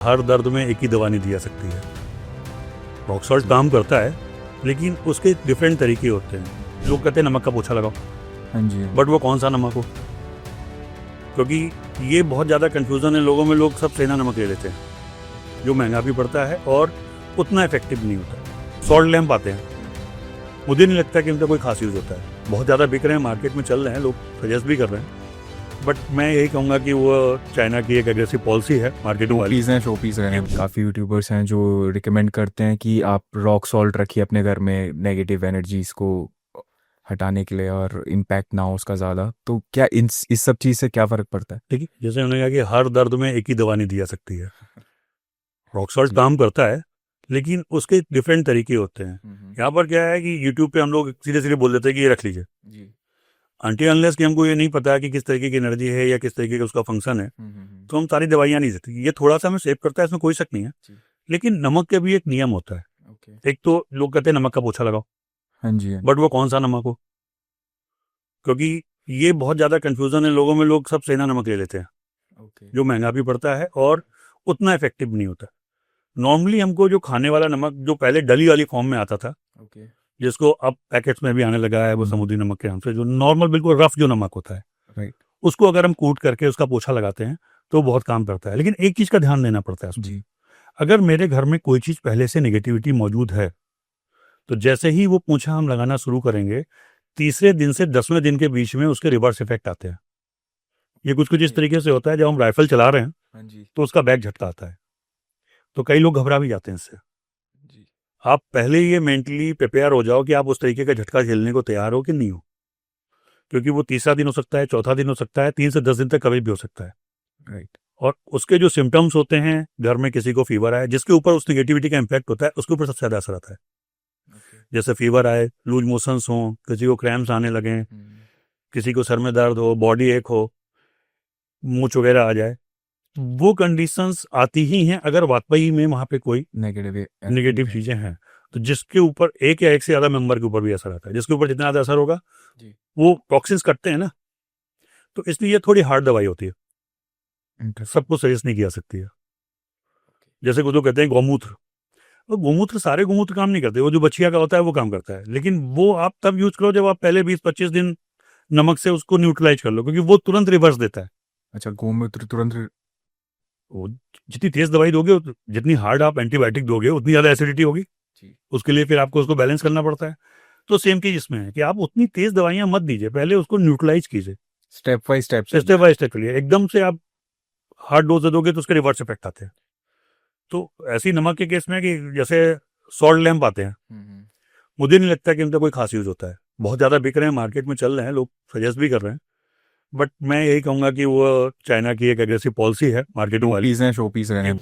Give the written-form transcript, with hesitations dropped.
हर दर्द में एक ही दवा नहीं दी जा सकती है। रॉक सॉल्ट काम करता है, लेकिन उसके डिफरेंट तरीके होते हैं। लोग कहते हैं नमक का पोछा लगाओ, हाँ जी, बट वो कौन सा नमक हो, क्योंकि ये बहुत ज़्यादा कन्फ्यूज़न है लोगों में। लोग सब सेना नमक ले लेते हैं, जो महंगा भी पड़ता है और उतना इफेक्टिव नहीं होता। सॉल्ट लैम्प आते हैं, मुझे नहीं लगता कि उनका कोई खास यूज़ होता है। बहुत ज़्यादा बिक रहे हैं, मार्केट में चल रहे हैं, लोग सजेस्ट भी कर रहे हैं, बट मैं यही कहूँगा कि वो चाइना की एक एग्रेसिव पॉलिसी है मार्केटिंग वाली। शो पीस हैं। काफ़ी यूट्यूबर्स हैं जो रिकमेंड करते हैं कि आप रॉक सॉल्ट रखिए अपने घर में नेगेटिव एनर्जीज को हटाने के लिए और इम्पैक्ट ना हो उसका ज़्यादा। तो क्या इस सब चीज़ से क्या फ़र्क पड़ता है? ठीक है, जैसे उन्होंने कहा कि हर दर्द में एक ही दवा नहीं दी जा सकती है। रॉक सॉल्ट काम करता है, लेकिन उसके डिफरेंट तरीके होते हैं। यहाँ पर क्या है कि यूट्यूब पे हम लोग सीधे सीधे बोल देते हैं कि ये रख लीजिए, जी, अनटिल अनलेस कि हमको ये नहीं पता है कि किस तरीके की एनर्जी है या किस तरीके का उसका फंक्शन है, तो हम सारी दवाइयाँ नहीं देते। ये थोड़ा सा हमें सेव करता है, इसमें कोई शक नहीं है, जी। लेकिन नमक के भी एक नियम होता है। ओके, एक तो लोग कहते हैं नमक का पोछा लगाओ, हाँ जी, बट वो कौन सा नमक हो, क्योंकि ये बहुत ज़्यादा कन्फ्यूज़न है लोगों में। लोग सब सेना नमक ले लेते हैं, ओके, जो महंगा भी पड़ता है और उतना इफेक्टिव नहीं होता। नॉर्मली हमको जो खाने वाला नमक जो पहले डली वाली फॉर्म में आता था, ओके, जिसको अब पैकेट्स में भी आने लगा है, वो समुद्री नमक के नाम से, जो नॉर्मल बिल्कुल रफ जो नमक होता है, राइट, उसको अगर हम कूट करके उसका पोछा लगाते हैं तो बहुत काम करता है। लेकिन एक चीज़ का ध्यान देना पड़ता है उसमें, जी, अगर मेरे घर में कोई चीज़ पहले से नेगेटिविटी मौजूद है, तो जैसे ही वो पोछा हम लगाना शुरू करेंगे, तीसरे दिन से 10वें दिन के बीच में उसके रिवर्स इफेक्ट आते हैं। ये कुछ कुछ इस तरीके से होता है, जब हम राइफल चला रहे हैं हाँ जी, तो उसका बैक झटका आता है, तो कई लोग घबरा भी जाते हैं इससे। जी, आप पहले ये मेंटली प्रिपेयर हो जाओ कि आप उस तरीके का झटका झेलने को तैयार हो कि नहीं हो, क्योंकि वो तीसरा दिन हो सकता है, चौथा दिन हो सकता है, 3 से 10 दिन तक कभी भी हो सकता है। राइट, और उसके जो सिम्टम्स होते हैं, घर में किसी को फीवर आए, जिसके ऊपर उस नेगेटिविटी का इम्पैक्ट होता है, उसके ऊपर सबसे ज़्यादा असर आता है। ओके, जैसे फीवर आए, लूज मोशंस हों, किसी को क्रैम्स आने लगें, किसी को सर में दर्द हो, बॉडी एक हो, मूंछ वगैरह आ जाए, वो कंडीशंस आती ही हैं अगर वाकई में वहाँ पे कोई नेगेटिव नेगेटिव चीज़ें हैं। तो जिसके ऊपर एक या एक से ज़्यादा मेंबर के ऊपर भी असर आता है, जिसके ऊपर जितना ज़्यादा असर होगा जी, वो टॉक्सिन्स कटते हैं ना, तो इसलिए थोड़ी हार्ड दवाई होती है, इंटरेस्टिंग, सबको सजेस्ट नहीं किया सकती है। जैसे कुछ लोग कहते हैं गौमूत्र, वो गौमूत्र, सारे गौमूत्र काम नहीं करते, वो जो बछिया का होता है वो काम करता है, लेकिन वो आप तब यूज करो जब आप पहले 20-25 दिन नमक से उसको न्यूट्रलाइज कर लो, क्योंकि वो तुरंत रिवर्स देता है। अच्छा, गोमूत्र तुरंत वो जितनी तेज दवाई दोगे, जितनी हार्ड आप एंटीबायोटिक दोगे, उतनी ज़्यादा एसिडिटी होगी, जी, उसके लिए फिर आपको उसको बैलेंस करना पड़ता है। तो सेम चीज़ इसमें है कि आप उतनी तेज दवाइयाँ मत दीजिए, पहले उसको न्यूट्रलाइज कीजिए, step by step step by step के लिए। एकदम से आप हार्ड डोज दे दोगे तो उसके रिवर्स इफेक्ट आते हैं। तो ऐसी नमक के केस में कि जैसे सॉल्ट लैम्प आते हैं, मुझे नहीं लगता कि उनका कोई खास यूज़ होता है। बहुत ज़्यादा बिक रहे हैं, मार्केट में चल रहे हैं, लोग सजेस्ट भी कर रहे हैं, बट मैं यही कहूँगा कि वो चाइना की एक एग्रेसिव पॉलिसी है मार्केटिंग वाली। शो पीस हैं।